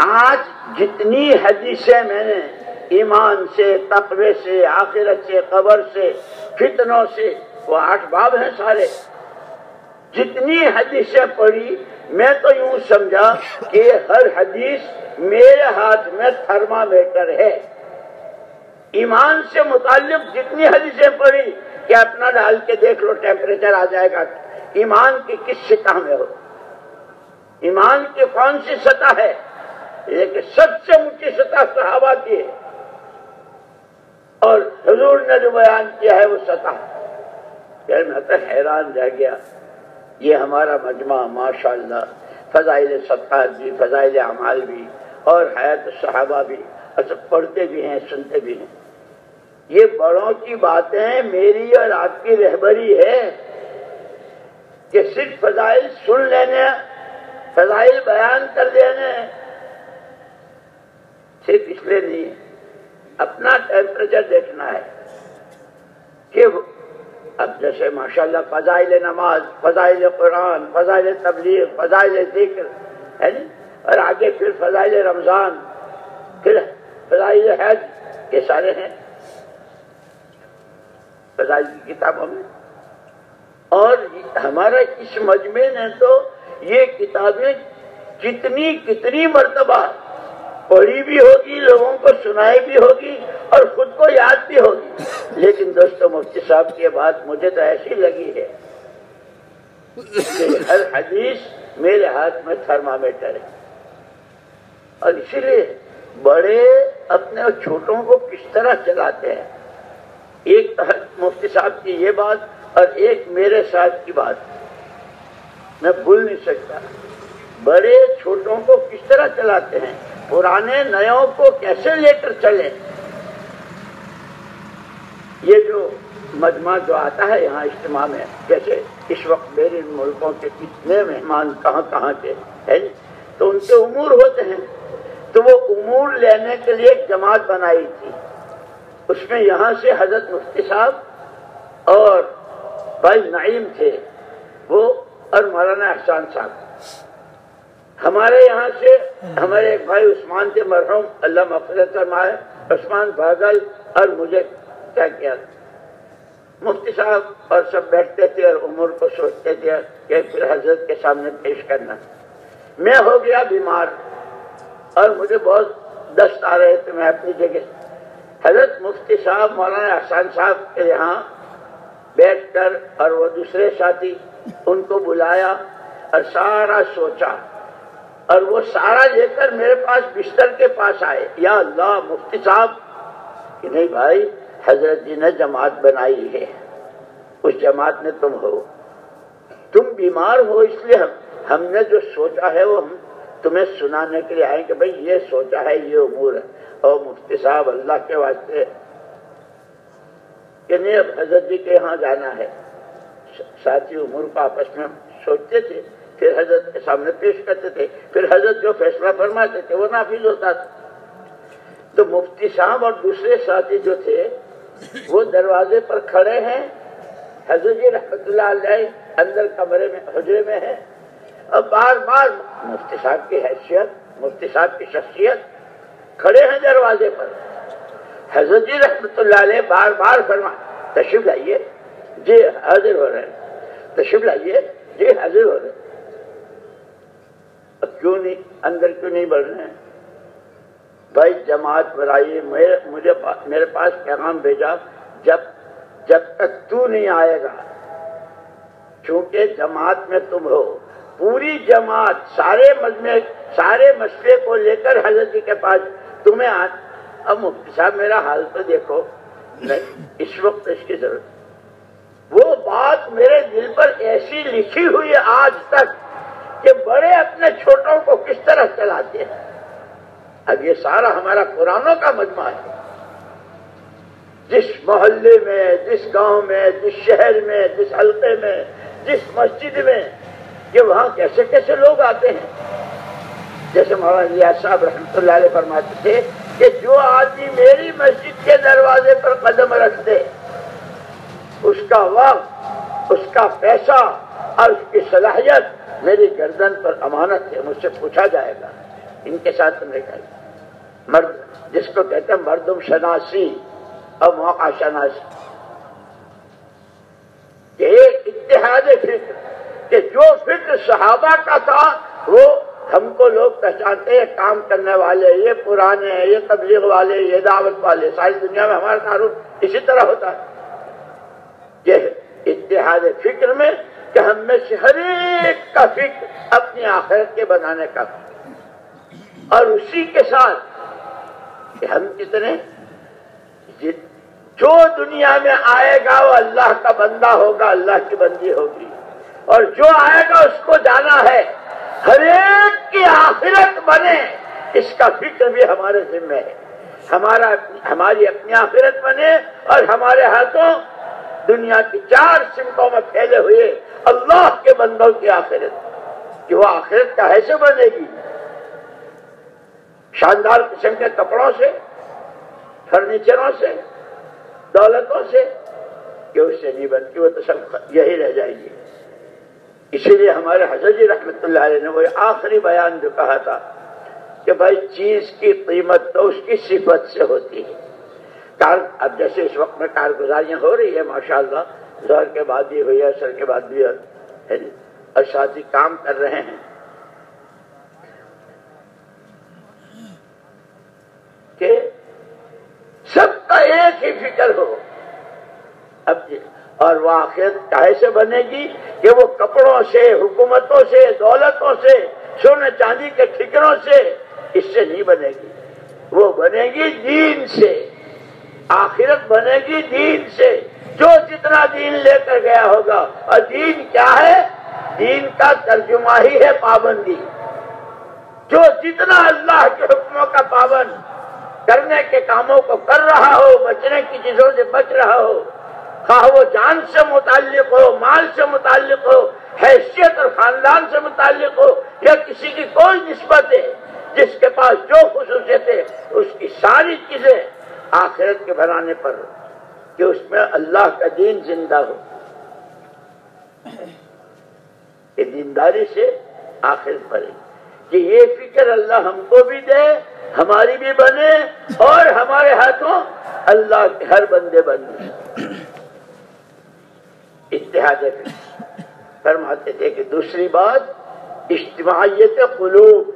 آج جتنی حدیثیں میں نے ایمان سے، تقوی سے، آخرت سے، قبر سے، فتنوں سے، وہ 8 باب ہیں سارے، جتنی حدیثیں پڑھی میں تو یوں سمجھا کہ ہر حدیث میرے ہاتھ میں تھرمامیٹر ہے۔ ایمان سے متعلق جتنی حدیثیں پڑھی کہ اپنا ڈال کے دیکھ لو، ٹیمپریچر آ جائے گا ایمان کی کس سطح میں ہو، ایمان کی کون سی سطح ہے۔ لیکن سب سے اونچی سطح صحابہ کی ہے، اور حضور نے جو بیان کیا ہے وہ سطح، یعنی میں تو حیران رہ گیا۔ یہ ہمارا مجمع ماشاءاللہ فضائل صدقات بھی، فضائل اعمال بھی، اور حیات الصحابہ بھی، اچھا پڑھتے بھی ہیں، سنتے بھی ہیں۔ یہ بڑوں کی باتیں میری اور آپ کی رہبری ہے کہ صرف فضائل سن لینے، فضائل بیان کر دینے، صرف اس لیے نہیں ہے، اپنا ٹیمپریچر دیکھنا ہے کہ اب جیسے ماشاءاللہ فضائل نماز، فضائل قرآن، فضائل تبلیغ، فضائل ذکر ہے نا، اور آگے پھر فضائل رمضان، پھر فضائل حج، یہ سارے ہیں فضائل کی کتابوں میں۔ اور ہمارا اس مجمع نے تو یہ کتابیں کتنی مرتبہ پڑھی بھی ہوگی، لوگوں کو سنائی بھی ہوگی، اور خود کو یاد بھی ہوگی۔ لیکن دوستو مفتی صاحب کی بات مجھے تو ایسی لگی ہے کہ ہر حدیث میرے ہاتھ میں تھرمامیٹر ہے، اور اسی لیے بڑے اپنے چھوٹوں کو کس طرح چلاتے ہیں۔ ایک مفتی صاحب کی یہ بات اور ایک میرے ساتھ کی بات میں بھول نہیں سکتا۔ بڑے چھوٹوں کو کس طرح چلاتے ہیں، پرانے نئوں کو کیسے لے کر چلیں۔ یہ جو مجمع جو آتا ہے یہاں اجتماع میں، جیسے اس وقت بیرون ملکوں کے کتنے مہمان کہاں کے ہیں، تو ان کے امور ہوتے ہیں، تو وہ امور لینے کے لیے ایک جماعت بنائی تھی۔ اس میں یہاں سے حضرت مفتی صاحب اور بھائی نعیم تھے وہ، اور مولانا احسان صاحب۔ ہمارے یہاں سے ہمارے ایک بھائی عثمان تھے مرحوم، اللہ مغفرت فرمائے، عثمان بھاگل، اور مجھے کیا کیا مفتی صاحب، اور سب بیٹھتے تھے اور امور کو سوچتے تھے کہ پھر حضرت کے سامنے پیش کرنا۔ میں ہو گیا بیمار اور مجھے بہت دست آ رہے تھے، میں اپنی جگہ حضرت مفتی صاحب مولانا احسان صاحب کے یہاں بیٹھ کر، اور وہ دوسرے ساتھی، ان کو بلایا اور سارا سوچا، اور وہ سارا لے کر میرے پاس بستر کے پاس آئے۔ یا اللہ مفتی صاحب کہ نہیں بھائی، حضرت جی نے جماعت بنائی ہے، اس جماعت میں تم ہو، تم بیمار ہو، اس لیے ہم نے جو سوچا ہے وہ ہم تمہیں سنانے کے لیے آئیں کہ بھئی یہ سوچا ہے، یہ امور ہے۔ اور مفتی صاحب اللہ کے واسطے کہ نہیں اب حضرت جی کے یہاں جانا ہے، ساتھی امور کو آپس میں سوچتے تھے، پھر حضرت کے سامنے پیش کرتے تھے، پھر حضرت جو فیصلہ فرماتے تھے وہ نافذ ہوتا تھا۔ تو مفتی صاحب اور دوسرے ساتھی جو تھے وہ دروازے پر کھڑے ہیں، حضرت جی رحمت اللہ علیہ اندر کمرے میں حجرے میں ہیں، اور بار بار مفتی صاحب کی حیثیت، مفتی صاحب کی شخصیت، کھڑے ہیں دروازے پر۔ حضرت جی رحمت اللہ علیہ بار بار فرما تشریف لائیے، جی حاضر ہو رہے ہیں، تشریف لائیے، جی حاضر ہو رہے ہیں۔ اب کیوں نہیں اندر کیوں نہیں بڑھ رہے ہیں؟ بھائی جماعت بنائیے، میرے پاس پیغام بھیجا، جب تک تو نہیں آئے گا، چونکہ جماعت میں تم ہو، پوری جماعت سارے مسئلے کو لے کر حضرت جی کے پاس تمہیں اب مفتی صاحب میرا حال تو دیکھو، نہیں اس وقت اس کی ضرورت۔ وہ بات میرے دل پر ایسی لکھی ہوئی ہے آج تک کہ بڑے اپنے چھوٹوں کو کس طرح چلاتے ہیں۔ اب یہ سارا ہمارا قرآنوں کا مجمع ہے، جس محلے میں، جس گاؤں میں، جس شہر میں، جس حلقے میں، جس مسجد میں، کہ وہاں کیسے کیسے لوگ آتے ہیں۔ جیسے مولانا الیاس صاحب رحمۃ اللہ علیہ فرماتے تھے کہ جو آدمی میری مسجد کے دروازے پر قدم رکھ دے، اس کا وقت، اس کا پیسہ اور اس کی صلاحیت میری گردن پر امانت ہے، مجھ سے پوچھا جائے گا۔ ان کے ساتھ تم نے کہا مرد جس کو کہتے ہیں مردم شناسی اور موقع شناسی، کہ ایک اتحاد فکر، کہ جو فکر صحابہ کا تھا وہ ہم کو لوگ پہچانتے ہیں، کام کرنے والے یہ پرانے ہیں، یہ تبلیغ والے، یہ دعوت والے، ساری دنیا میں ہمارا تعارف اسی طرح ہوتا ہے۔ یہ اتحاد فکر میں کہ ہم میں سے ہر ایک کا فکر اپنی آخرت کے بنانے کا، اور اسی کے ساتھ کہ ہم کتنے جو دنیا میں آئے گا وہ اللہ کا بندہ ہوگا، اللہ کی بندی ہوگی، اور جو آئے گا اس کو جانا ہے ہر ایک کی آخرت بنے، اس کا فکر بھی ہمارے ذمہ ہے، ہماری اپنی آخرت بنے، اور ہمارے ہاتھوں دنیا کی 4 سمتوں میں پھیلے ہوئے اللہ کے بندوں کی آخرت، کہ وہ آخرت کیسے بنے گی؟ شاندار قسم کے کپڑوں سے، فرنیچروں سے، دولتوں سے، کہ اس سے نہیں بنتی، وہ تو سب یہی رہ جائے گی۔ اسی لیے ہمارے حضرت جی رحمت اللہ علیہ نے وہ آخری بیان جو کہا تھا کہ بھائی چیز کی قیمت تو اس کی صفت سے ہوتی ہے۔ اب جیسے اس وقت میں کارگزاریاں ہو رہی ہے ماشاءاللہ، ظہر کے بعد بھی ہوئی ہے، عصر کے بعد بھی ہے، اور ساتھی کام کر رہے ہیں کہ سب کا ایک ہی فکر ہو۔ اب اور وہ آخرت کیسے بنے گی؟ کہ وہ کپڑوں سے، حکومتوں سے، دولتوں سے، سونے چاندی کے ٹھکروں سے اس سے نہیں بنے گی، وہ بنے گی دین سے۔ آخرت بنے گی دین سے، جو جتنا دین لے کر گیا ہوگا۔ اور دین کیا ہے؟ دین کا ترجمہ ہی ہے پابندی۔ جو جتنا اللہ کے حکموں کا پابند کرنے کے کاموں کو کر رہا ہو، بچنے کی چیزوں سے بچ رہا ہو، خواہ وہ جان سے متعلق ہو، مال سے متعلق ہو، حیثیت اور خاندان سے متعلق ہو، یا کسی کی کوئی نسبت ہے، جس کے پاس جو خصوصیت ہے، اس کی ساری چیزیں آخرت کے بنانے پر ہو، کہ اس میں اللہ کا دین زندہ ہو، کہ دینداری سے آخرت بنے، کہ یہ فکر اللہ ہم کو بھی دے، ہماری بھی بنے، اور ہمارے ہاتھوں اللہ کے ہر بندے بنے۔ اتحاد فرماتے تھے کہ دوسری بات اجتماعیت قلوب،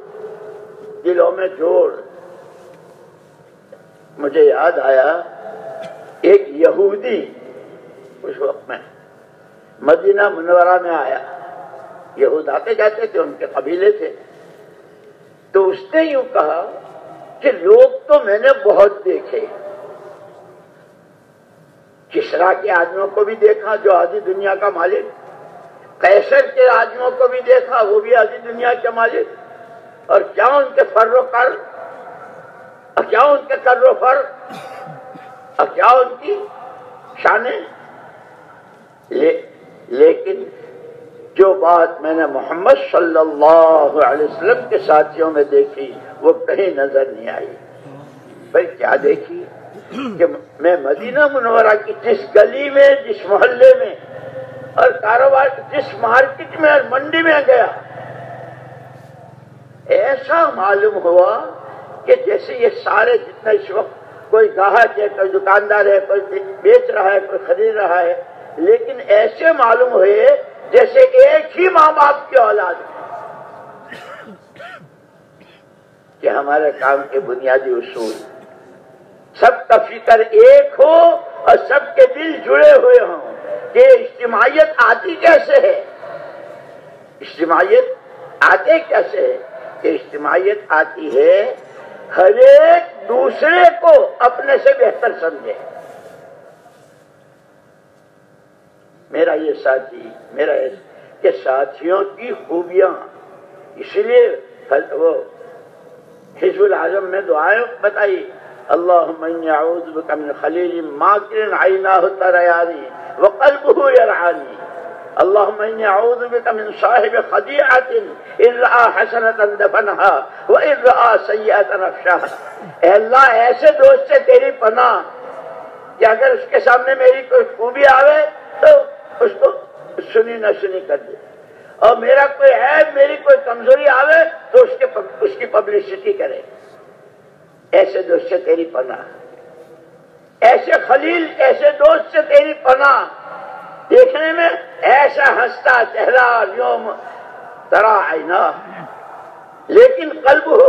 دلوں میں جوڑ۔ مجھے یاد آیا ایک یہودی اس وقت میں مدینہ منورہ میں آیا، یہود آتے جاتے تھے، ان کے قبیلے تھے، تو اس نے یوں کہا کہ لوگ تو میں نے بہت دیکھے، کسرا کے آدمیوں کو بھی دیکھا جو آدھی دنیا کا مالک، قیصر کے آدمیوں کو بھی دیکھا وہ بھی آدھی دنیا کے مالک، اور کیا ان کے فر و کر، اور کیا ان کے کر و فر، اور کیا ان کی شانیں، لیکن جو بات میں نے محمد صلی اللہ علیہ وسلم کے ساتھیوں میں دیکھی وہ کہیں نظر نہیں آئی۔ بھائی کیا دیکھی؟ کہ میں مدینہ منورہ کی جس گلی میں، جس محلے میں، اور کاروبار جس مارکیٹ میں اور منڈی میں گیا، ایسا معلوم ہوا کہ جیسے یہ سارے جتنا اس وقت کوئی گاہک ہے، کوئی دکاندار ہے، کوئی بیچ رہا ہے، کوئی خرید رہا ہے، لیکن ایسے معلوم ہوئے جیسے ایک ہی ماں باپ کی اولاد ہے، کہ ہمارے کام کے بنیادی اصول، سب کا فکر ایک ہو اور سب کے دل جڑے ہوئے ہوں۔ کہ اجتماعیت آتی کیسے ہے؟ اجتماعیت آتے کیسے ہے؟ کہ اجتماعیت آتی ہے ہر ایک دوسرے کو اپنے سے بہتر سمجھے۔ میرا یہ ساتھی، میرا کہ ساتھیوں کی خوبیاں، اس لیے وہ حزب العظم میں دعائیں بتائی، اللہم انی اعوذ بک من خلیل ماکر عیناہ تریانی وقلبہ یرعانی، اللہم انی اعوذ بک من صاحب خدیعۃ ان رآ حسنۃ دفنہا وان رآ سیئۃ افشاہا۔ اے اللہ ایسے دوست سے تیری پناہ کہ اگر اس کے سامنے میری کوئی خوبی آوے تو اس کو سنی نہ سنی کر دے، اور میرا کوئی عیب، میری کوئی کمزوری آوے تو اس کی پبلسٹی کرے، ایسے دوست سے تیری پناہ، ایسے خلیل، ایسے دوست سے تیری پناہ، دیکھنے میں ایسا ہنستا چہرہ یوم ترا عینا، لیکن قلب ہو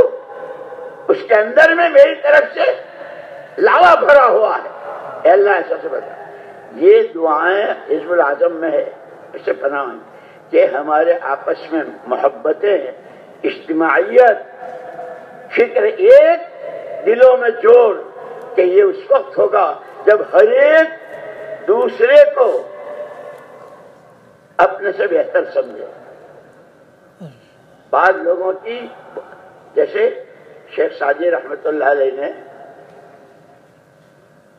اس کے اندر میں میری طرف سے لاوا بھرا ہوا ہے، اے اللہ ایسا سے بتا۔ یہ دعائیں حزب الاعظم میں ہے، اسے پناہ کہ ہمارے آپس میں محبتیں، اجتماعیت، فکر ایک، دلوں میں جوڑ، کہ یہ اس وقت ہوگا جب ہر ایک دوسرے کو اپنے سے بہتر سمجھے۔ بعض لوگوں کی، جیسے شیخ سعدی رحمۃ اللہ علیہ نے،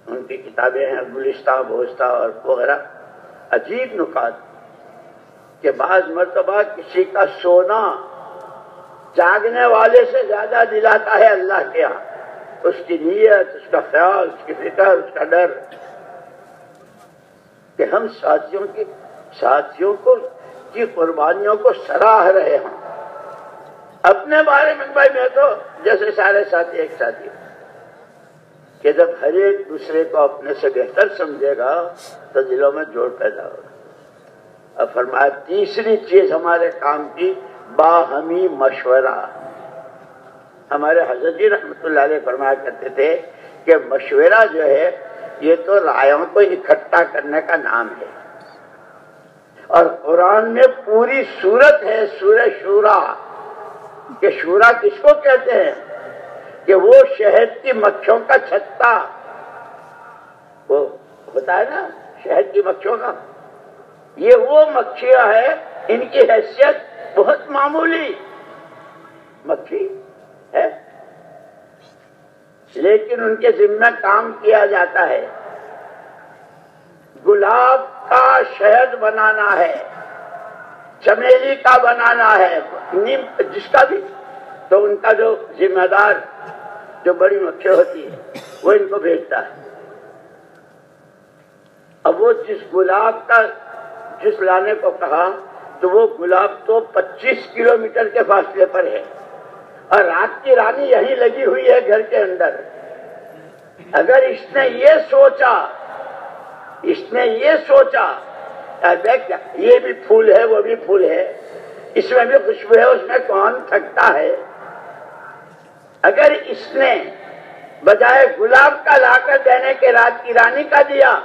ان کی کتابیں ہیں گلستہ بوستہ اور وغیرہ، عجیب نکات کہ بعض مرتبہ کسی کا سونا جاگنے والے سے زیادہ دلاتا ہے اللہ کے ہاں، اس کی نیت، اس کا خیال، اس کی فکر، اس کا ڈر، کہ ہم ساتھیوں کی قربانیوں کو سراہ رہے ہیں۔ اپنے بارے میں بھائی میں تو جیسے سارے ساتھی ایک ساتھی، کہ جب ہر ایک دوسرے کو اپنے سے بہتر سمجھے گا تو دلوں میں جوڑ پیدا ہوگا۔ اور فرمایا تیسری چیز ہمارے کام کی باہمی مشورہ۔ ہمارے حضرت جی رحمۃ اللہ علیہ فرمایا کرتے تھے کہ مشورہ جو ہے یہ تو رائوں کو اکٹھا کرنے کا نام ہے، اور قرآن میں پوری سورت ہے سورہ شورا، کہ شورا کس کو کہتے ہیں؟ کہ وہ شہد کی مکھیوں کا چھتا، وہ ہوتا ہے نا شہد کی مکھیوں کا، یہ وہ مکھیاں ہیں، ان کی حیثیت بہت معمولی مکھی ہے، لیکن ان کے ذمہ کام کیا جاتا ہے، گلاب کا شہد بنانا ہے، چمیلی کا بنانا ہے، جس کا بھی، تو ان کا جو ذمہ دار جو بڑی مکھی ہوتی ہے وہ ان کو بھیجتا ہے۔ اب وہ جس گلاب کا جس لانے کو کہا تو وہ گلاب تو 25 کلومیٹر کے فاصلے پر ہے، اور رات کی رانی یہیں لگی ہوئی ہے گھر کے اندر۔ اگر اس نے یہ سوچا دیکھ یہ بھی پھول ہے وہ بھی پھول ہے، اس میں بھی خوشبو ہے، اس میں کون تھکتا ہے، اگر اس نے بجائے گلاب کا لا کر دینے کے رات کی رانی کا دیا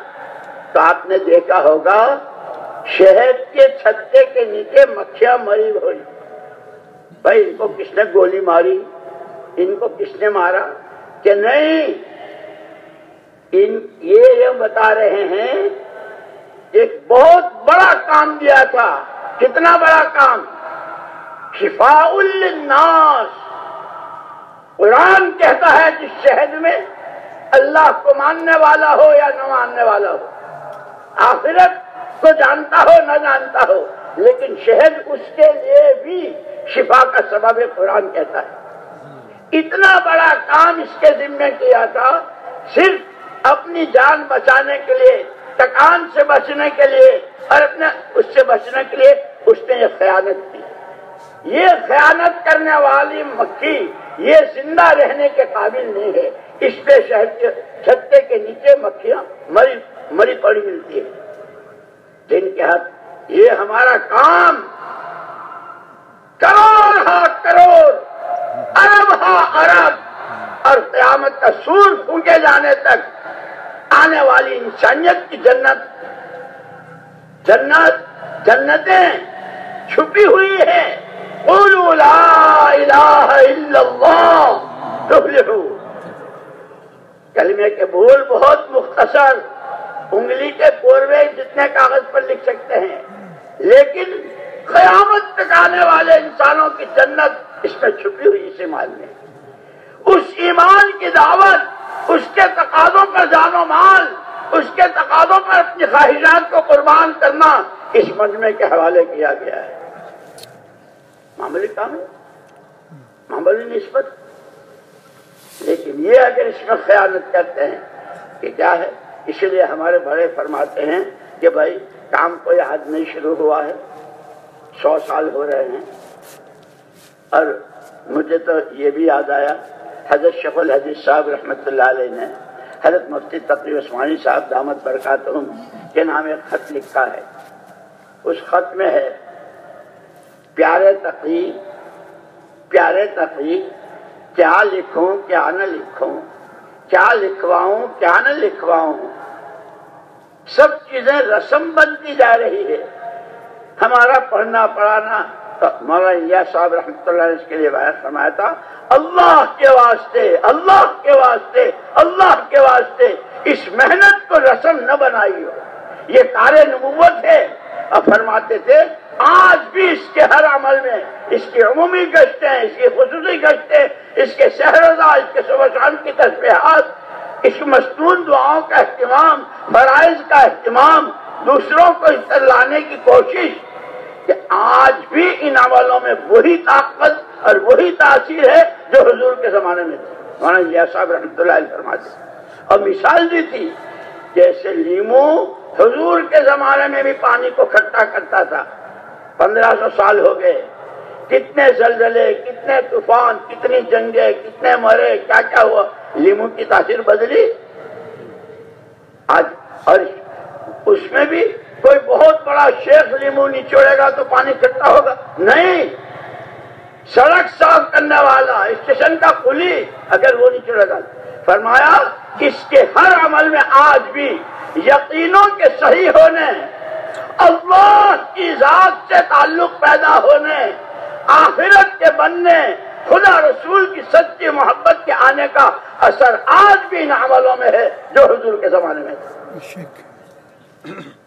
تو آپ نے دیکھا ہوگا شہد کے چھتے کے نیچے مکھیاں مری ہوئی۔ بھائی ان کو کس نے گولی ماری، ان کو کس نے مارا؟ کہ نہیں، یہ بتا رہے ہیں ایک بہت بڑا کام دیا تھا۔ کتنا بڑا کام؟ شفاء للناس۔ قرآن کہتا ہے جس شہد میں اللہ کو ماننے والا ہو یا نہ ماننے والا ہو، آخرت کو جانتا ہو نہ جانتا ہو، لیکن شہد اس کے لیے بھی شفا کا سبب ہے، قرآن کہتا ہے۔ اتنا بڑا کام اس کے ذمہ کیا تھا، صرف اپنی جان بچانے کے لیے، تکان سے بچنے کے لیے، اور اپنے اس سے بچنے کے لیے اس نے یہ خیانت کی۔ یہ خیانت کرنے والی مکھی یہ زندہ رہنے کے قابل نہیں ہے، اس پہ شہد کے چھتے کے نیچے مکھیاں مری پڑی ملتی ہے، جن کے ہاتھ یہ ہمارا کام کروڑ ہا کروڑ، ارب ہا ارب، اور قیامت کا سور پھونکے جانے تک آنے والی انسانیت کی جنتیں چھپی ہوئی ہیں۔ قولوا لا الہ الا اللہ تفلحوا۔ کلمے کے بول بہت مختصر، انگلی کے پورے جتنے کاغذ پر لکھ سکتے ہیں، لیکن قیامت تک آنے والے انسانوں کی جنت اس میں چھپی ہوئی اس ایمان میں۔ اس ایمان کی دعوت، اس کے تقاضوں پر جان و مال، اس کے تقاضوں پر اپنی خواہشات کو قربان کرنا اس مجمع کے حوالے کیا گیا ہے۔ معمولی کام ہے، معمولی نسبت، لیکن یہ اگر اس میں خیانت کرتے ہیں کہ کیا ہے، اس لیے ہمارے بڑے فرماتے ہیں کہ بھائی کام کوئی آج نہیں شروع ہوا ہے، 100 سال ہو رہے ہیں، اور مجھے تو یہ بھی یاد آیا، حضرت شیخ الحدیث صاحب رحمۃ اللہ علیہ نے حضرت مفتی تقی عثمانی صاحب دامت برکاتہم کے نام ایک خط لکھا ہے. اس خط میں ہے، پیارے تقی کیا لکھوں کیا نہ لکھوں، کیا لکھواؤں کیا نہ لکھواؤں، سب چیزیں رسم بنتی جا رہی ہے. ہمارا پڑھنا پڑھانا، مولانا الیاس صاحب رحمۃ اللہ نے اس کے لیے بیان فرمایا تھا، اللہ کے واسطے اللہ کے واسطے اللہ کے واسطے اس محنت کو رسم نہ بنائی ہو، یہ کار نبوت ہے. اور فرماتے تھے آج بھی اس کے ہر عمل میں اس کی عمومی گشتیں، اس کی خصوصی گشتیں، اس کے شہرزا، اس کے صبح شام کی تسبیحات، اس کی مستون دعاؤں کا اہتمام، فرائض کا اہتمام، دوسروں کو اس طرح لانے کی کوشش، کہ آج بھی ان عملوں میں وہی طاقت اور وہی تاثیر ہے جو حضور کے زمانے میں تھی. مولانا الیاس صاحب رحمۃ اللہ علیہ فرماتے اور مثال دی تھی، جیسے لیمو حضور کے زمانے میں بھی پانی کو کھٹا کرتا تھا. 1500 سال ہو گئے، کتنے زلزلے، کتنے طوفان، کتنی جنگیں، کتنے مرے، کیا کیا ہوا، لیمو کی تاثیر بدلی آج. اور اس میں بھی کوئی بہت بڑا شیخ لیمو نچوڑے گا تو پانی کھٹا ہوگا؟ نہیں. سڑک صاف کرنے والا، اسٹیشن کا کلی، اگر وہ نچوڑے گا، فرمایا اس کے ہر عمل میں آج بھی یقینوں کے صحیح ہونے، اللہ کی ذات سے تعلق پیدا ہونے، آخرت کے بننے، خدا رسول کی سچی محبت کے آنے کا اثر آج بھی ان عملوں میں ہے جو حضور کے زمانے میں تھا.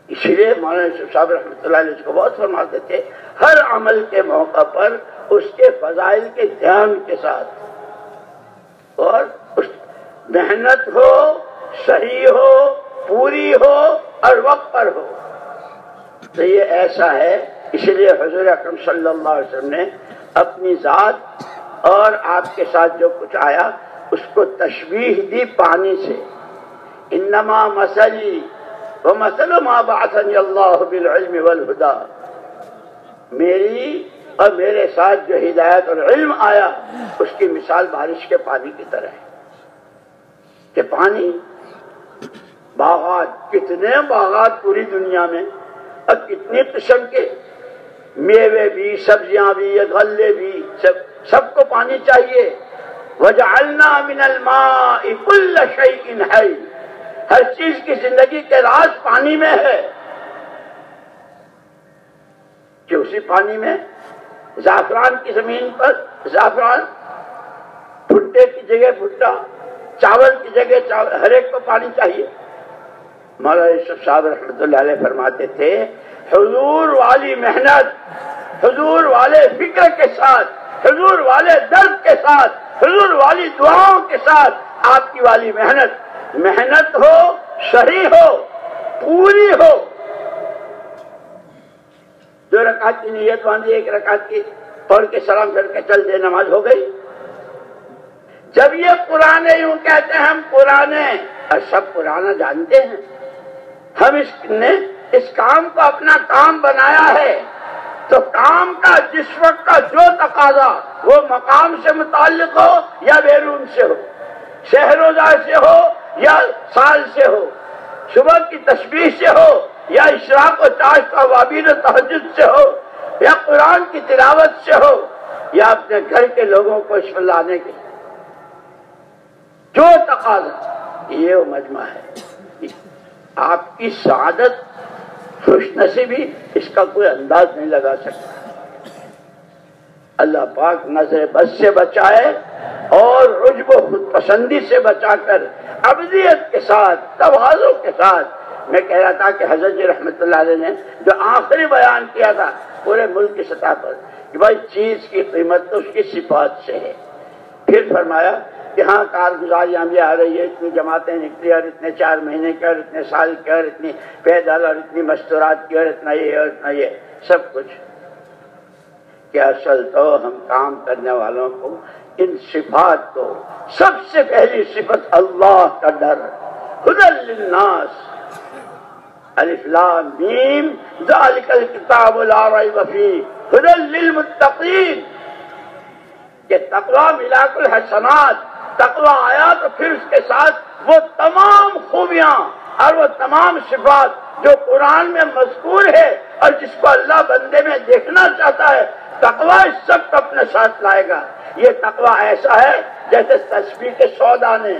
اسی لیے مولانا یوسف صاحب رحمۃ اللہ علیہ اس کو بہت فرماتے تھے، ہر عمل کے موقع پر اس کے فضائل کے دھیان کے ساتھ، اور محنت ہو، صحیح ہو، پوری ہو اور وقت پر ہو. تو یہ ایسا ہے. اس لیے حضور اکرم صلی اللہ علیہ وسلم نے اپنی ذات اور آپ کے ساتھ جو کچھ آیا اس کو تشبیہ دی پانی سے. انما مثلی ومثل ما بعثنی اللہ بالعلم والہدی، میری اور میرے ساتھ جو ہدایت اور علم آیا اس کی مثال بارش کے پانی کی طرح ہے. کہ پانی، باغات، کتنے باغات پوری دنیا میں، اور کتنی قسم کے میوے بھی، سبزیاں بھی، غلے بھی، سب کو پانی چاہیے. وجعلنا من الماء كل شيء حي، ہر چیز کی زندگی کے راز پانی میں ہے. کہ اسی پانی میں زعفران کی زمین پر زعفران، بھٹے کی جگہ بھٹا، چاول کی جگہ چاول، ہر ایک کو پانی چاہیے. مولانا یوسف صاحب رحمۃ اللہ علیہ فرماتے تھے حضور والی محنت، حضور والے فکر کے ساتھ، حضور والے درد کے ساتھ، حضور والی دعاؤں کے ساتھ آپ کی والی محنت ہو، صحیح ہو، پوری ہو. 2 رکعت کی نیت باندھی، 1 رکعت کی پڑھ کے سلام کر کے چل دے، نماز ہو گئی. جب یہ پرانے یوں کہتے ہیں ہم پرانے، اور سب پرانا جانتے ہیں، ہم نے اس کام کو اپنا کام بنایا ہے، تو کام کا جس وقت کا جو تقاضا، وہ مقام سے متعلق ہو یا بیرون سے ہو، شہر و جائے سے ہو یا سال سے ہو، صبح کی تسبیح سے ہو یا اشراق و چاشت و وابین و تہجد سے ہو، یا قرآن کی تلاوت سے ہو، یا اپنے گھر کے لوگوں کو اس پر لانے کے جو تقاضا، یہ وہ مجمع ہے. آپ کی سعادت، خوش نصیبی، اس کا کوئی انداز نہیں لگا سکتا. اللہ پاک نظر بد سے بچائے اور عجب و خود پسندی سے بچا کر ابدیت کے ساتھ، تواضع کے ساتھ. میں کہہ رہا تھا کہ حضرت جی رحمۃ اللہ علیہ نے جو آخری بیان کیا تھا پورے ملک کی سطح پر کہ بھائی چیز کی قیمت تو اس کی صفات سے ہے. پھر فرمایا کہ ہاں کارگزاریاں بھی آ رہی ہے، اتنی جماعتیں نکلی، اور اتنے 4 مہینے کے، اور اتنے سال کے، اور اتنی پیدل، اور اتنی مستورات کی، اور اتنا یہ اور اتنا یہ سب کچھ. کہ اصل تو ہم کام کرنے والوں کو ان صفات کو، سب سے پہلی صفت اللہ کا ڈر، ہدی للناس، الف لام میم ذالک الکتاب لا ریب فیہ ہدی للمتقین. کہ تقوی ملاک الحسنات، تقوی آیا تو پھر اس کے ساتھ وہ تمام خوبیاں اور وہ تمام صفات جو قرآن میں مذکور ہے اور جس کو اللہ بندے میں دیکھنا چاہتا ہے، تقوی اس سب کو اپنے ساتھ لائے گا۔ یہ تقوی ایسا ہے جیسے تسبیح کے 100 دانے،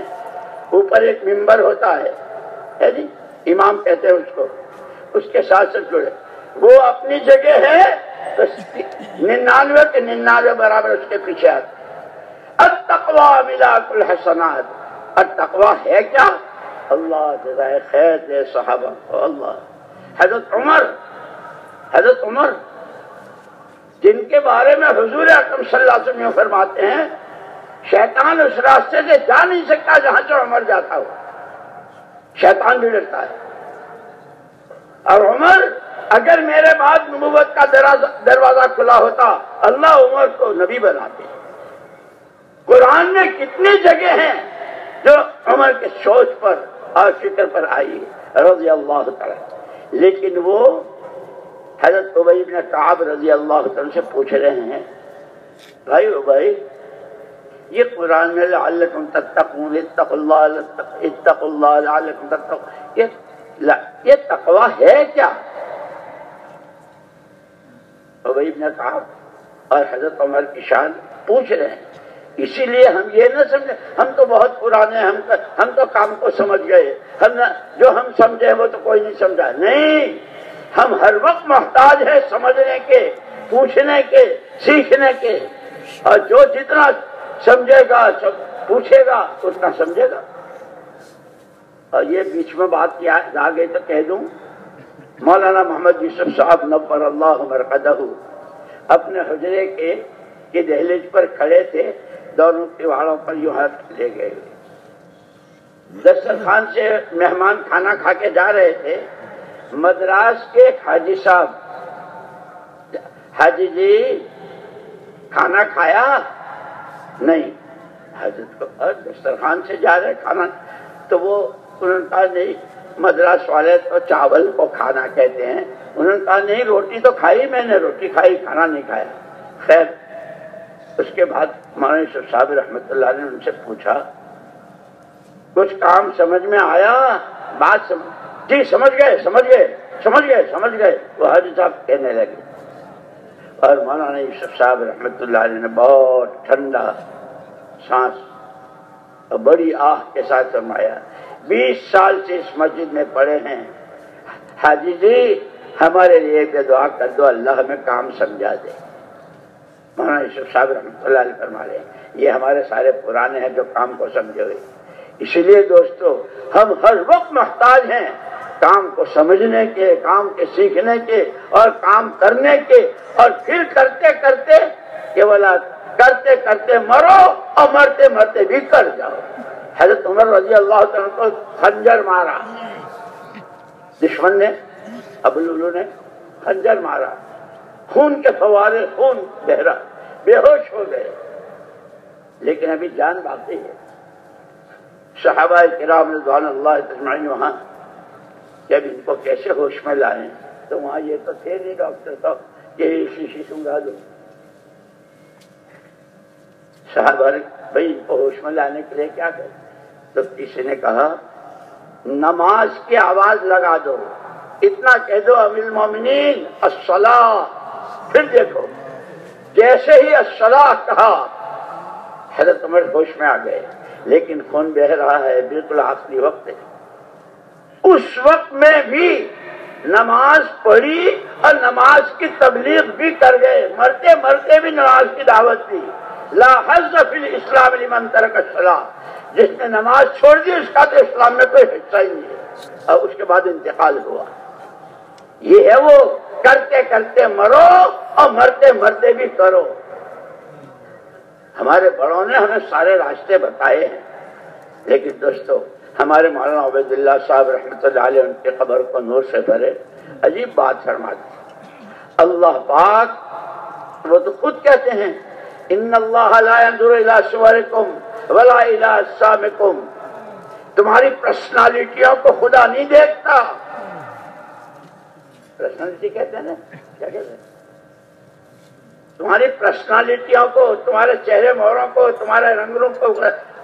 اوپر ایک ممبر ہوتا ہے جی، امام کہتے ہیں اس کو، اس کے ساتھ سے جڑے، وہ اپنی جگہ ہے تو 99 کے 99 برابر اس کے پیچھے آتے۔ التقوی ملاک الحسنات، اور تقوی ہے کیا؟ اللہ جزائے خیر دے صحابہ کو۔ اللہ حضرت عمر جن کے بارے میں حضور اکرم صلی اللہ علیہ وسلم فرماتے ہیں شیطان اس راستے سے جا نہیں سکتا جہاں سے عمر جاتا ہو، شیطان بھی ڈرتا ہے۔ اور عمر اگر میرے بعد نبوت کا دروازہ کھلا ہوتا، اللہ عمر کو نبی بناتے۔ قرآن میں کتنی جگہ ہیں جو عمر کے سوچ پر اور فکر پر آئی رضی اللہ تعالی، لیکن وہ حضرت ابی بن کعب رضی اللہ تعالی سے پوچھ رہے ہیں، بھائی ابی، یہ قرآن میں لعلکم تتقون، اتقوا اللہ لعلکم تتقون، یہ تقوی ہے کیا؟ ابی بن کعب اور حضرت عمر کی شان پوچھ رہے ہیں۔ اسی لیے ہم یہ نہ سمجھے ہم تو بہت پرانے ہیں، ہم تو کام کو سمجھ گئے، جو ہم سمجھے وہ تو کوئی نہیں سمجھا۔ نہیں، ہم ہر وقت محتاج ہیں سمجھنے کے، پوچھنے کے، سیکھنے کے، اور جو جتنا سمجھے گا پوچھے گا اتنا سمجھے گا۔ اور یہ بیچ میں بات کیا آ گئی تو کہہ دوں، مولانا محمد یوسف صاحب نور اللہ مرقدہ اپنے حجرے کے دہلیز پر کھڑے تھے، دونوں کیواڑوں پر یوں ہاتھ لے گئے، دسترخوان سے مہمان کھانا کھا کے جا رہے تھے۔ مدراس کے حاجی صاحب، حاجی جی کھانا کھایا؟ نہیں، حضرت کو دسترخوان سے جا رہے کھانا، تو وہ انہوں نے کہا نہیں، مدراس والے تو چاول کو کھانا کہتے ہیں۔ انہوں نے کہا نہیں، روٹی تو کھائی میں نے، روٹی کھائی، کھانا نہیں کھایا۔ خیر، اس کے بعد مولانا یوسف صاحب رحمۃ اللہ علیہ نے ان سے پوچھا، کچھ کام سمجھ میں آیا؟ بات جی سمجھ گئے وہ حاجی صاحب کہنے لگے۔ اور مولانا یوسف صاحب رحمۃ اللہ علیہ نے بہت ٹھنڈا سانس اور بڑی آہ کے ساتھ فرمایا، 20 سال سے اس مسجد میں پڑے ہیں، حاجی جی ہمارے لیے کہ دعا کر دو، اللہ ہمیں کام سمجھا دے۔ مولانا یوسف صاحب رحمۃ اللہ علیہ فرما رہے ہیں یہ ہمارے سارے پرانے ہیں جو کام کو سمجھے ہوئے۔ اسی لیے دوستو ہم ہر وقت محتاج ہیں کام کو سمجھنے کے، کام کے سیکھنے کے اور کام کرنے کے، اور پھر کرتے کرتے کہ بولا کرتے کرتے مرو اور مرتے مرتے بھی کر جاؤ۔ حضرت عمر رضی اللہ تعالیٰ کو خنجر مارا، دشمن نے، ابو لولو نے خنجر مارا، خون کے فوارے، خون بہہ رہا، بے ہوش ہو گئے، لیکن ابھی جان باقی ہے۔ صحابہ کرام رضوان اللہ اجمعین وہاں جب ان کو کیسے ہوش میں لائیں تو وہاں یہ تو تھے نہیں ڈاکٹر صاحب کہ شیشی سنگا دو، صحابہ نے بھائی ان کو ہوش میں لانے کے لیے کیا کریں؟ تو کسی نے کہا نماز کی آواز لگا دو، اتنا کہہ دو امیر المومنین الصلاۃ، پھر دیکھو جیسے ہی الصلاۃ کہا حضرت عمر ہوش میں آ گئے، لیکن خون بہہ رہا ہے، بالکل آخری وقت ہے۔ اس وقت میں بھی نماز پڑھی اور نماز کی تبلیغ بھی کر گئے، مرتے مرتے بھی نماز کی دعوت دی۔ لا حظ فی الاسلام لمن ترک الصلاۃ، جس نے نماز چھوڑ دی اس کا تو اسلام میں کوئی حصہ ہی نہیں ہے، اور اس کے بعد انتقال ہوا۔ یہ ہے وہ کرتے کرتے مرو اور مرتے مرتے بھی کرو۔ ہمارے بڑوں نے ہمیں سارے راستے بتائے ہیں، لیکن دوستو ہمارے مولانا عبید اللہ صاحب رحمۃ اللہ علیہ ان کی قبر کو نور سے بھرے، عجیب بات فرماتے اللہ پاک، وہ تو خود کہتے ہیں ان اللہ لا ينظر الى صورکم ولا الى اجسامکم، تمہاری پرسنالٹیوں کو خدا نہیں دیکھتا۔ پرسنالٹی کہتے ہیں نا، کیا کہتے ہیں؟ تمہاری پرسنالٹیوں کو، تمہارے چہرے مہروں کو، تمہارے رنگوں کو،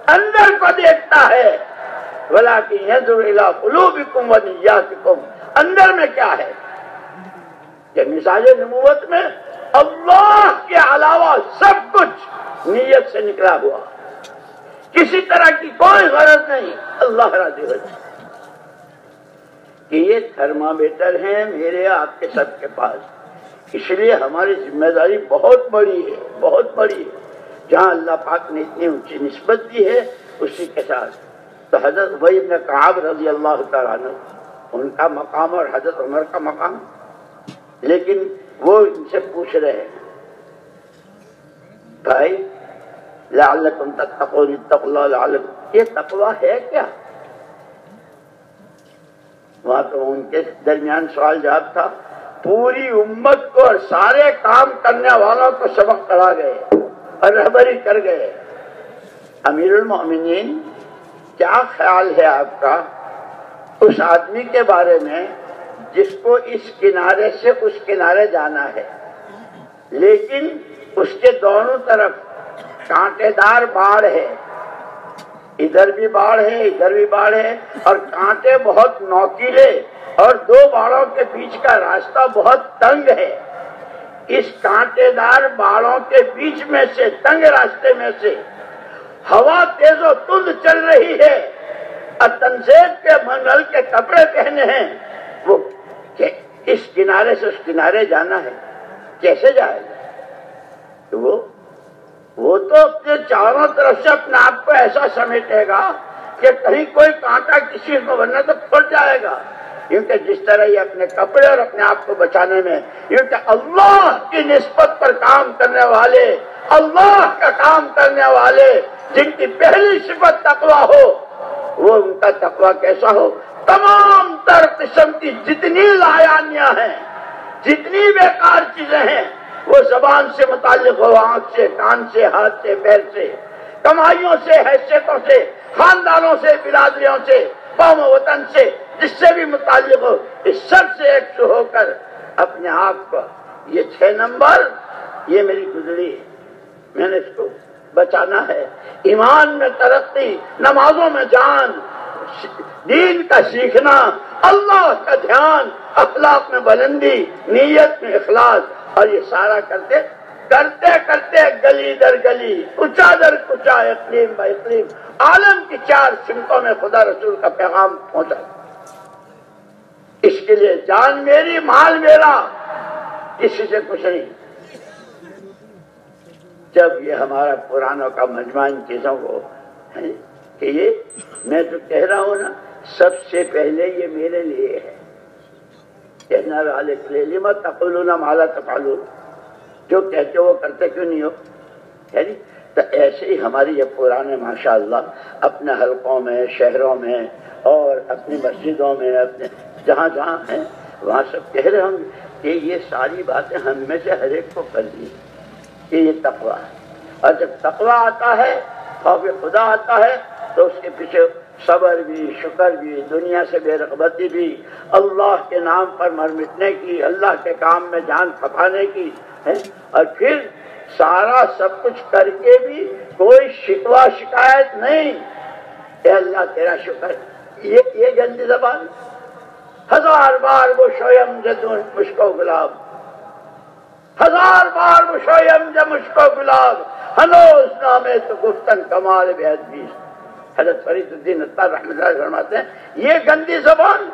اندر کو دیکھتا ہے۔ وَلَٰكِن يَنظُرُ إِلَىٰ قُلُوبِكُمْ وَنِيَّاتِكُمْ، اندر میں کیا ہے؟ کہ مزاج نبوت میں اللہ کے علاوہ سب کچھ نیت سے نکلا ہوا، کسی طرح کی کوئی غرض نہیں، اللہ راضی ہو جائے۔ کہ یہ تھرمامیٹر ہیں میرے آپ کے سب کے پاس، اس لیے ہماری ذمہ داری بہت بڑی ہے، بہت بڑی ہے۔ جہاں اللہ پاک نے اتنی اونچی نسبت دی ہے اسی کے ساتھ، تو حضرت ابی بن کعب رضی اللہ تعالیٰ عنہ ان کا مقام اور حضرت عمر کا مقام، لیکن وہ ان سے پوچھ رہے ہیں بھائی لعلکم تتقون، اتقوا اللہ لعلکم، یہ تقویٰ ہے کیا؟ وہاں تو ان کے درمیان سوال جواب تھا، پوری امت کو اور سارے کام کرنے والوں کو سبق پڑھا گئے اور رہبری کر گئے۔ امیر المومنین، کیا خیال ہے آپ کا اس آدمی کے بارے میں جس کو اس کنارے سے اس کنارے جانا ہے، لیکن اس کے دونوں طرف کانٹے دار باڑ ہے، ادھر بھی باڑ ہے ادھر بھی باڑ ہے، اور کانٹے بہت نوکیلے، اور دو باڑوں کے بیچ کا راستہ بہت تنگ ہے۔ اس کانٹے دار باڑوں کے بیچ میں سے، تنگ راستے میں سے ہوا تیز و تند چل رہی ہے، اور تنزیب کے منگل کے کپڑے پہنے ہیں، وہ کہ اس کنارے سے اس کنارے جانا ہے، کیسے جائے گا؟ وہ تو اپنے چاروں طرف سے اپنے آپ کو ایسا سمیٹے گا کہ کہیں کوئی کانٹا کسی کو ورنہ تو پھٹ جائے گا، کیونکہ جس طرح یہ اپنے کپڑے اور اپنے آپ کو بچانے میں، کیونکہ اللہ کی نسبت پر کام کرنے والے، اللہ کا کام کرنے والے جن کی پہلی صفت تقویٰ ہو، وہ ان کا تقویٰ کیسا ہو؟ تمام تر قسم کی جتنی لایانیاں ہیں، جتنی بیکار چیزیں ہیں، وہ زبان سے متعلق ہو، آنکھ سے، کان سے، ہاتھ سے، پیر سے، کمائیوں سے، حیثیتوں سے، خاندانوں سے، برادریوں سے، قوم و وطن سے، جس سے بھی متعلق ہو، اس سب سے ایک سو ہو کر اپنے آپ کو، یہ 6 نمبر، یہ میری گزری ہے، میں نے اس کو بچانا ہے۔ ایمان میں ترقی، نمازوں میں جان، دین کا سیکھنا، اللہ کا دھیان، اخلاق میں بلندی، نیت میں اخلاص، اور یہ سارا کرتے کرتے کرتے گلی در گلی، کچا در کچا، اقلیم با اقلیم، عالم کی 4 سمتوں میں خدا رسول کا پیغام پہنچا۔ اس کے لیے جان میری، مال میرا، کسی سے کچھ نہیں۔ جب یہ ہمارا پرانوں کا مجمع ان چیزوں کو ہے کہ یہ میں تو کہہ رہا ہوں نا، سب سے پہلے یہ میرے لیے ہے، کہنا والے کے لیے، لما تقولون ما لا تفعلون، جو کہتے ہو وہ کرتے کیوں نہیں ہو، ہے نہیں؟ تو ایسے ہی ہماری یہ پرانے ماشاءاللہ اپنے حلقوں میں، شہروں میں، اور اپنی مسجدوں میں، اپنے جہاں جہاں ہیں وہاں سب کہہ رہے ہوں گے کہ یہ ساری باتیں ہم میں سے ہر ایک کو کرنی ہے، کہ یہ تقویٰ ہے۔ اور جب تقویٰ آتا ہے، خوف خدا آتا ہے، تو اس کے پیچھے صبر بھی، شکر بھی، دنیا سے بے رغبتی بھی، اللہ کے نام پر مر مٹنے کی، اللہ کے کام میں جان کھپانے کی ہے، اور پھر سارا سب کچھ کر کے بھی کوئی شکوہ شکایت نہیں، اے اللہ تیرا شکر۔ یہ گندی زبان، 1000 بار وہ شویم جدون مشکو گلاب، 1000 بار وہ شویم جد مشکو گلاب، ہنوز نامے تو گفتن کمال بیعت بیست۔ حضرت فرید الدین عطار رحمۃ اللہ فرماتے ہیں یہ گندی زبان،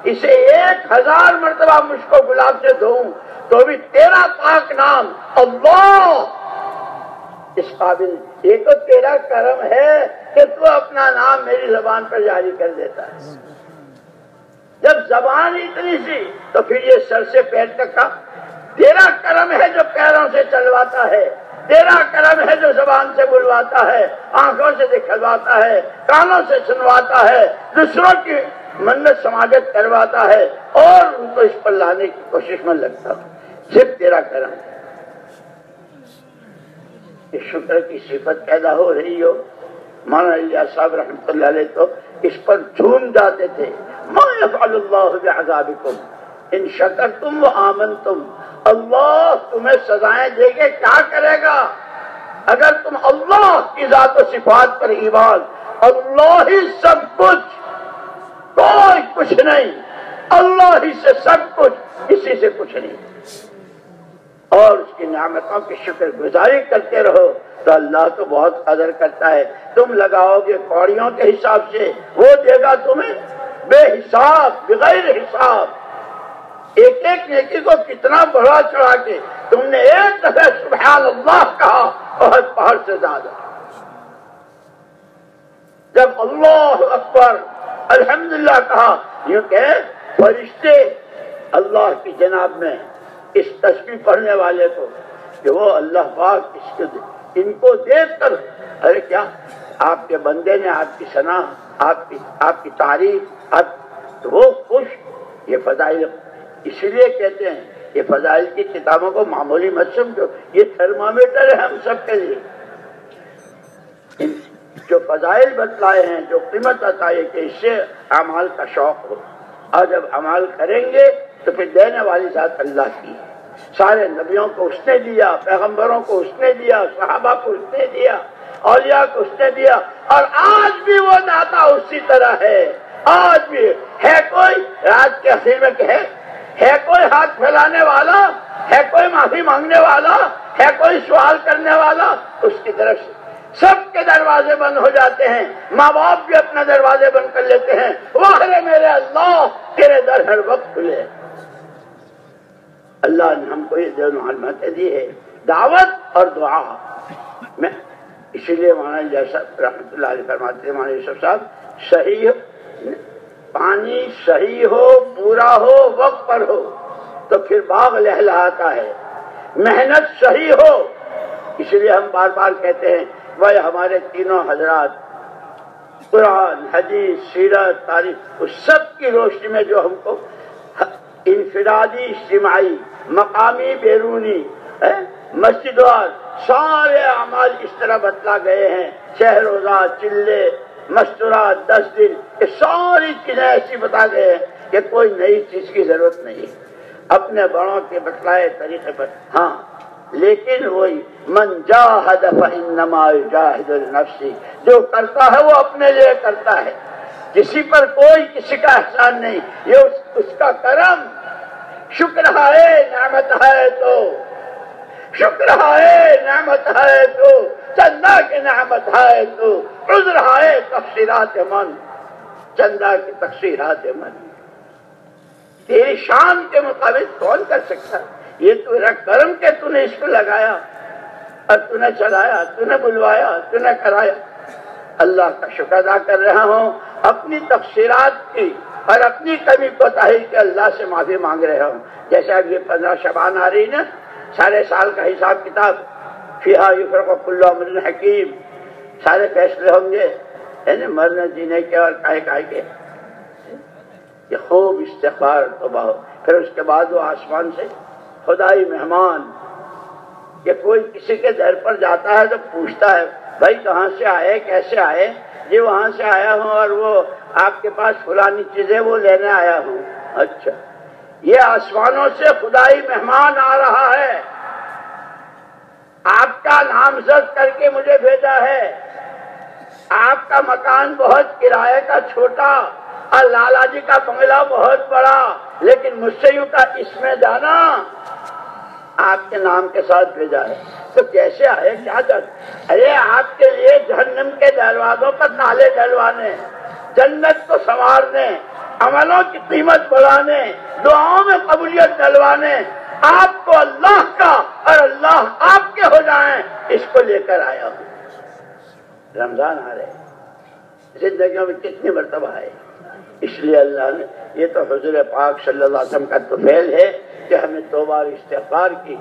اسے 1000 مرتبہ مشک و گلاب سے دھوؤں تو بھی تیرا پاک نام اللہ اس قابل، یہ تو تیرا کرم ہے کہ تو اپنا نام میری زبان پر جاری کر دیتا ہے۔ جب زبان اتنی سی تو پھر یہ سر سے پیر تک کا تیرا کرم ہے جو پیروں سے چلواتا ہے، تیرا کرم ہے جو زبان سے بلواتا ہے، آنکھوں سے دکھلواتا ہے، کانوں سے سنواتا ہے، دوسروں کی منت سماجت کرواتا ہے، اور ان کو اس پر لانے کی کوشش میں لگتا ہوں، صرف تیرا کرم ہے۔ اس شکر کی صفت پیدا ہو رہی ہو، مولانا الیاس صاحب رحمۃ اللہ علیہ تو اس پر جھوم جاتے تھے، ما یفعل اللہ بعذابکم ان شکرتم وآمنتم اللہ تمہیں سزائیں دے کے کیا کرے گا؟ اگر تم اللہ کی ذات و صفات پر ایمان، اللہ ہی سب کچھ، کوئی کچھ نہیں، اللہ ہی سے سب کچھ، کسی سے کچھ نہیں، اور اس کی نعمتوں کی شکر گزاری کرتے رہو تو اللہ تو بہت قدر کرتا ہے۔ تم لگاؤ گے کوڑیوں کے حساب سے، وہ دے گا تمہیں بے حساب بغیر حساب۔ ایک ایک نیکی کو کتنا بڑا چڑھا کے تم نے ایک دفعہ سبحان اللہ کہا، بہت پہاڑ سے زیادہ۔ جب اللہ اکبر الحمدللہ کہا، یوں کہ فرشتے اللہ کی جناب میں اس تسبیح پڑھنے والے کو کہ وہ اللہ پاک ان کو دیکھ کر، ارے کیا آپ کے بندے نے آپ کی ثنا، آپ کی تعریف، تو وہ خوش۔ یہ فضائل اس لیے کہتے ہیں، یہ فضائل کی کتابوں کو معمولی مت سمجھو، یہ تھرمامیٹر ہے ہم سب کے لیے۔ جو فضائل بتلائے ہیں، جو قیمت بتائی کہ اس سے اعمال کا شوق ہو، اور جب اعمال کریں گے تو پھر دینے والی ذات اللہ کی ہے۔ سارے نبیوں کو اس نے دیا، پیغمبروں کو اس نے دیا، صحابہ کو اس نے دیا، اولیاء کو اس نے دیا، اور آج بھی وہ داتا اسی طرح ہے۔ آج بھی ہے کوئی رات کے اخیر میں کہ ہے کوئی ہاتھ پھیلانے والا، ہے کوئی معافی مانگنے والا، ہے کوئی سوال کرنے والا اس کی طرف سے؟ سب کے دروازے بند ہو جاتے ہیں، ماں باپ بھی اپنے دروازے بند کر لیتے ہیں۔ واہ میرے اللہ، تیرے در ہر وقت کھلے۔ اللہ نے ہم کو یہ دونوں علامتیں دی ہے، دعوت اور دعا میں۔ اسی لیے مولانا جیسا رحمۃ اللہ علیہ فرماتے ہیں، مولانا یوسف صاحب، صحیح پانی صحیح ہو، پورا ہو، وقت پر ہو تو پھر باغ لہلہاتا ہے۔ محنت صحیح ہو، اس لیے ہم بار بار کہتے ہیں وہ ہمارے تینوں حضرات قرآن، حدیث، سیرت، تاریخ، اس سب کی روشنی میں جو ہم کو انفرادی، اجتماعی، مقامی، بیرونی، مسجد وار سارے اعمال اس طرح بتلا گئے ہیں، 6 روزہ، چلے، مستورات، 10 دن، یہ ساری چیزیں ایسی بتا گئے ہیں کہ کوئی نئی چیز کی ضرورت نہیں، اپنے بڑوں کے بتلائے طریقے پر۔ ہاں لیکن وہی من جاہد فانما یجاہد لنفسہ، جو کرتا ہے وہ اپنے لیے کرتا ہے، کسی پر کوئی کسی کا احسان نہیں، یہ اس کا کرم۔ شکر ہے نعمت ہے تو، شکر ہے نعمت ہے تو، چندہ کی نعمت ہے تو، عذر ہے تقصیرات من، چندہ کی تقصیرات من۔ تیری شان کے مطابق کون کر سکتا؟ یہ تیرا کرم کہ تو نے اس کو لگایا اور تو نے چلایا، تو نے بلوایا، تو نے کرایا۔ اللہ کا شکر ادا کر رہا ہوں، اپنی تقصیرات کی اور اپنی کمی کوتاہی کے اللہ سے معافی مانگ رہا ہوں۔ جیسے اب یہ 15 شعبان آ رہی نا، سارے سال کا حساب کتاب، فیہا یفرق کل امر حکیم، سارے فیصلے ہوں گے، مرنے جینے کے اور کائے کے۔ یہ خوب استغفار توبہ ہو، پھر اس کے بعد وہ آسمان سے خدائی مہمان، کہ کوئی کسی کے در پر جاتا ہے تو پوچھتا ہے بھائی کہاں سے آئے، کیسے آئے؟ جی وہاں سے آیا ہوں اور وہ آپ کے پاس فلانی چیزیں وہ لینے آیا ہوں۔ اچھا، یہ آسمانوں سے خدائی مہمان آ رہا ہے، آپ کا نامزد کر کے مجھے بھیجا ہے، آپ کا مکان بہت کرایے کا چھوٹا اور لالا جی کا بنگلہ بہت بڑا، لیکن مجھ سے یوں کا اس میں جانا، آپ کے نام کے ساتھ بھیجا ہے۔ تو کیسے آئے، کیا کر؟ ارے آپ کے لیے جہنم کے دروازوں پر تالے ڈلوانے، جنت کو سنوارنے، عملوں کی قیمت بڑھانے، دعاؤں میں قبولیت ڈلوانے، آپ کو اللہ کا اور اللہ آپ کے ہو جائیں، اس کو لے کر آیا ہوں۔ رمضان آ رہے، زندگیوں میں کتنی مرتبہ آئے، اس لیے اللہ نے، یہ تو حضور پاک صلی اللہ علیہ وسلم کا تو فعل ہے کہ ہمیں توبہ اور استغفار کی،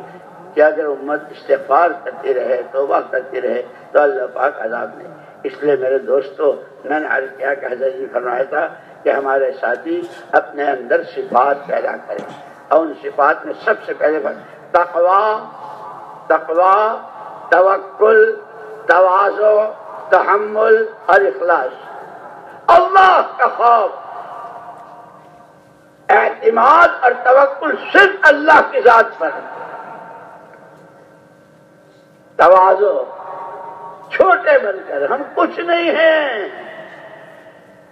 کہ اگر امت استغفار کرتی رہے، توبہ کرتی رہے تو اللہ پاک عذاب نہیں۔ اس لیے میرے دوستو، میں نے عرض کیا کہ حضرت نے فرمایا تھا کہ ہمارے ساتھی اپنے اندر صفات پیدا کریں، اور ان صفات میں سب سے پہلے تقوی، توکل، تواضع، تحمل اور اخلاص، اللہ کا خوف۔ اعتماد اور توکل صرف اللہ کی ذات پر، تواضع، چھوٹے بن کر ہم کچھ نہیں ہیں۔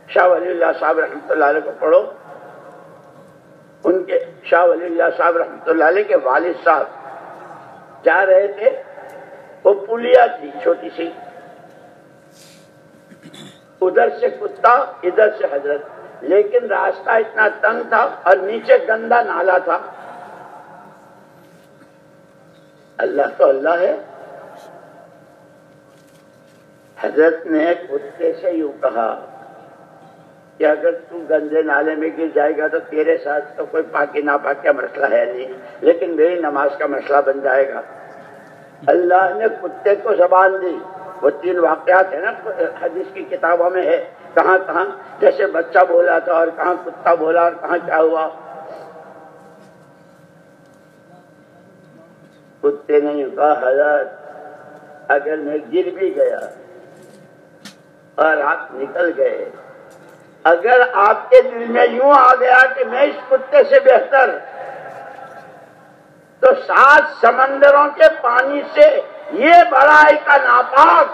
شاہ ولی اللہ صاحب رحمۃ اللہ علیہ کو پڑھو، ان کے شاہ ولی اللہ صاحب رحمۃ اللہ علیہ کے والد صاحب جا رہے تھے، وہ پلیا تھی چھوٹی سی، ادھر سے کتا ادھر سے حضرت، لیکن راستہ اتنا تنگ تھا اور نیچے گندا نالا تھا۔ اللہ تو اللہ ہے، حضرت نے کتے سے یوں کہا کہ اگر تو گندے نالے میں گر جائے گا تو تیرے ساتھ تو کوئی پاکی ناپاک کا مسئلہ ہے نہیں، لیکن میری نماز کا مسئلہ بن جائے گا۔ اللہ نے کتے کو زبان دی۔ وہ 3 واقعات ہیں نا حدیث کی کتابوں میں ہے، کہاں کہاں جیسے بچہ بولا تھا اور کہاں کتا بولا اور کہاں کیا ہوا۔ کتے نے کہا حضرت اگر میں گر بھی گیا اور آپ نکل گئے، اگر آپ کے دل میں یوں آ گیا کہ میں اس کتے سے بہتر، تو 7 سمندروں کے پانی سے یہ بڑائی کا ناپاک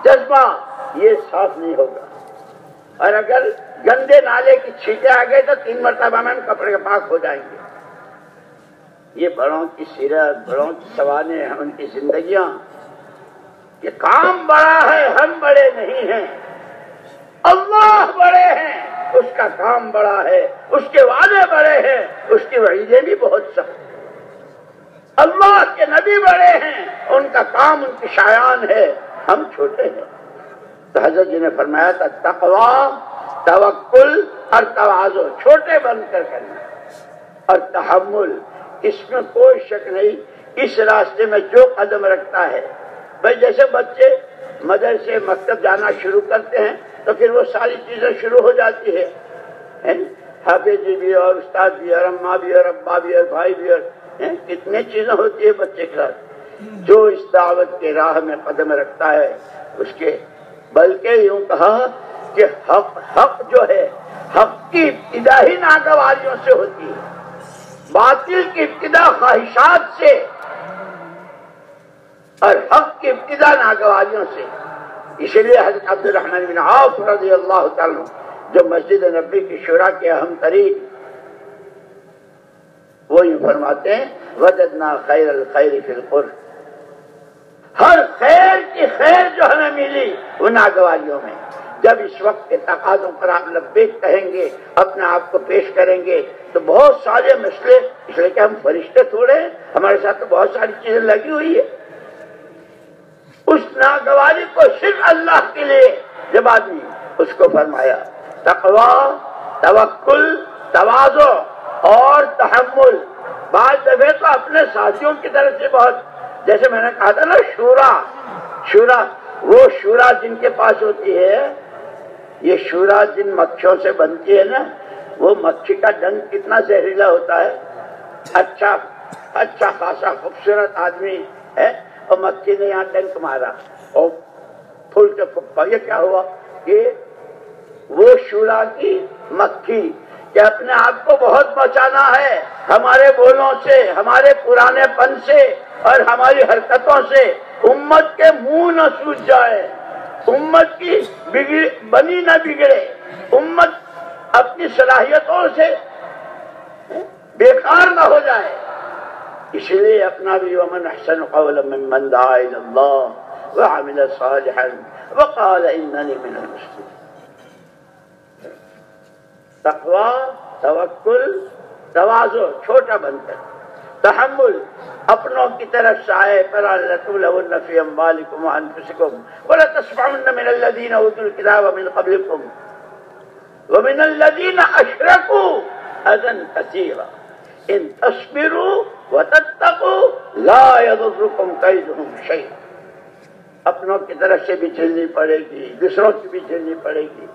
جذبہ یہ صاف نہیں ہوگا، اور اگر گندے نالے کی چھینٹیں آ گئے تو 3 مرتبہ میں ہم کپڑے پاک ہو جائیں گے۔ یہ بڑوں کی سیرت، بڑوں کی سوانح ہیں، ان کی زندگیاں، کہ کام بڑا ہے، ہم بڑے نہیں ہیں، اللہ بڑے ہیں، اس کا کام بڑا ہے، اس کے وعدے بڑے ہیں، اس کی وعیدیں بھی بہت سخت ہیں۔ اللہ کے نبی بڑے ہیں، ان کا کام ان کی شایان ہے، ہم چھوٹے ہیں۔ تو حضرت جی نے فرمایا تھا تقویٰ، توکل اور تواضع، چھوٹے بن کر کرنا، اور تحمل، اس میں کوئی شک نہیں۔ اس راستے میں جو قدم رکھتا ہے، بھائی جیسے بچے مدرسے مکتب جانا شروع کرتے ہیں تو پھر وہ ساری چیزیں شروع ہو جاتی ہے، حافظ جی بھی اور استاد بھی اور اماں بھی اور ابا بھی اور بھائی بھی، اور کتنے چیزیں ہوتی ہے بچے کے ساتھ۔ جو اس دعوت کے راہ میں قدم رکھتا ہے اس کے، بلکہ یوں کہا کہ حق جو ہے، حق کی ابتدا ہی ناگواریوں سے ہوتی ہے، باطل کی ابتدا خواہشات سے اور حق کی ابتدا ناگواریوں سے۔ اسی لیے حضرت عبد الرحمن بن عوف رضی اللہ تعالیٰ جو مسجد نبی کی شورا کے اہم ترین، وہ یوں فرماتے ہیں وجدنا خیر الخیر فی القرب، ہر خیر کی خیر جو ہمیں ملی وہ ناگواریوں میں۔ جب اس وقت کے تقاضوں پر آپ لبیک کہیں گے، اپنے آپ کو پیش کریں گے، تو بہت سارے مسئلے، اس لیے کہ ہم فرشتے تھوڑے ہیں، ہمارے ساتھ تو بہت ساری چیزیں لگی ہوئی ہے، اس ناگواری کو صرف اللہ کے لیے جب آدمی اس کو فرمایا تقویٰ، توکل، تواضع اور تحمل۔ بعض دفعہ تو اپنے ساتھیوں کی طرف سے بہت، جیسے میں نے کہا تھا نا شورا، وہ شورا جن کے پاس ہوتی ہے، یہ شورا جن مکھیوں سے بنتی ہے نا، وہ مکھی کا ڈنک کتنا زہریلا ہوتا ہے، اچھا خاصا خوبصورت آدمی ہے اور مکھی نے یہاں ڈنک مارا اور پھول کے پھپا، یہ کیا ہوا کہ وہ شورا کی مکھی کہ اپنے آپ کو بہت بچانا ہے ہمارے بولوں سے، ہمارے پرانے پن سے اور ہماری حرکتوں سے، امت کے منہ نہ سوج جائے، امت کی بنی نہ بگڑے، امت اپنی صلاحیتوں سے بیکار نہ ہو جائے۔ اس لیے اپنا بھی ومن احسن قولا ممن دعا الی اللہ وعمل صالحا وقال اننی من المسلمین۔ تقویٰ، توکل، تواضع، چھوٹا بن کر، تحمل، اپنوں کی طرف سائے پر لتبلون فی اموالکم وانفسکم ولتسمعن من الذین اوتوا الکتاب من قبلکم ومن الذین اشرکوا اذی کثیرا ان تصبروا وتتقوا لا یضرکم کیدہم شیئا۔ اپنوں کی طرف سے بھی جھیلنی پڑے گی، دوسروں کی بھی جھیلنی پڑے گی،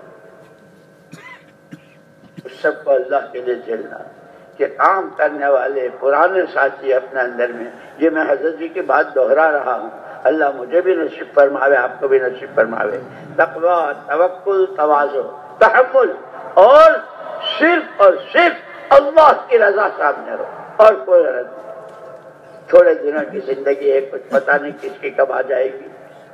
اس سب کو اللہ کے لیے جھیلنا کہ کام کرنے والے پرانے ساتھی اپنے اندر میں، یہ میں حضرت جی کی بات دہرا رہا ہوں، اللہ مجھے بھی نصیب فرماوے، آپ کو بھی نصیب فرماوے۔ تقویٰ، توکل، تواضع، تحمل، اور صرف اللہ کی رضا سامنے رہو اور کوئی غرض نہیں۔ تھوڑے دنوں کی زندگی ہے، کچھ پتہ نہیں کس کی کب آ جائے گی،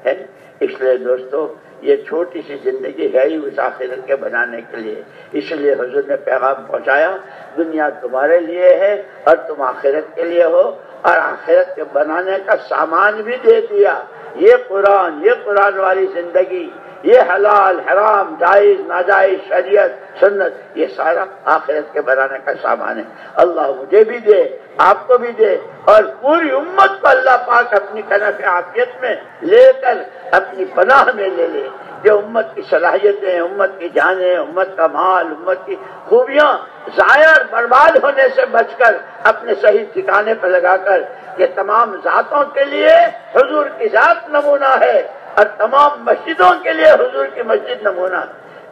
ہے نا؟ اس لیے دوستو یہ چھوٹی سی زندگی ہے ہی اس آخرت کے بنانے کے لیے، اس لیے حضور نے پیغام پہنچایا دنیا تمہارے لیے ہے اور تم آخرت کے لیے ہو، اور آخرت کے بنانے کا سامان بھی دے دیا۔ یہ قرآن والی زندگی، یہ حلال حرام جائز ناجائز شریعت سنت، یہ سارا آخرت کے بنانے کا سامان ہے۔ اللہ مجھے بھی دے، آپ کو بھی دے، اور پوری امت کو اللہ پاک اپنی کنف عافیت میں لے کر اپنی پناہ میں لے لے، جو امت کی صلاحیتیں، امت کی جانیں، امت کا مال، امت کی خوبیاں ضائع اور برباد ہونے سے بچ کر اپنے صحیح ٹھکانے پر لگا کر، یہ تمام ذاتوں کے لیے حضور کی ذات نمونہ ہے اور تمام مسجدوں کے لیے حضور کی مسجد نمونہ۔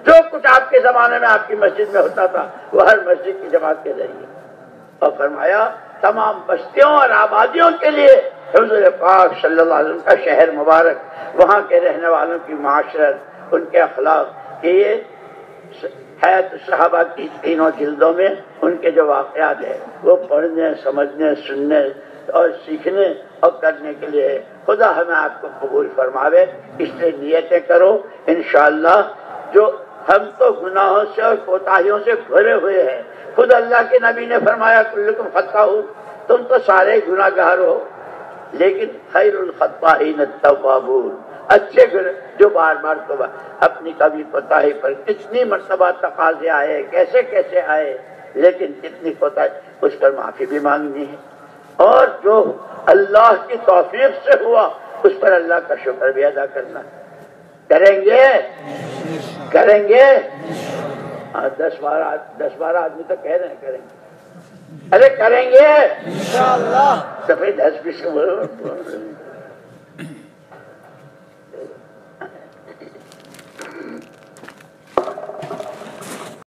جو کچھ آپ کے زمانے میں آپ کی مسجد میں ہوتا تھا وہ ہر مسجد کی جماعت کے ذریعے، اور فرمایا تمام بستیوں اور آبادیوں کے لیے حضور پاک صلی اللہ علیہ وسلم کا شہر مبارک، وہاں کے رہنے والوں کی معاشرت، ان کے اخلاق، کہ یہ حیات الصحابہ کی تینوں جلدوں میں ان کے جو واقعات ہیں وہ پڑھنے، سمجھنے، سننے اور سیکھنے اور کرنے کے لیے ہے۔ خدا ہمیں آپ کو قبول فرماوے، اس لیے نیتیں کرو انشاءاللہ۔ جو ہم تو گناہوں سے اور کوتاہیوں سے بھرے ہوئے ہیں، خود اللہ کے نبی نے فرمایا کلکم خطاؤون، تم تو سارے گناہ گار ہو، لیکن خیر الخطائین التوابون، اچھے گناہ جو بار بار توبہ، اپنی کبھی کوتاہی پر کتنی مرتبہ تقاضے آئے، کیسے کیسے آئے، لیکن کتنی کوتاہی، اس پر معافی بھی مانگنی ہے، اور جو اللہ کی توفیق سے ہوا اس پر اللہ کا شکر بھی ادا کرنا ہے۔ کریں گے 10-12 آدمی تو کہہ رہے ہیں کریں گے، ارے کریں گے انشاءاللہ، تو پھر 10-20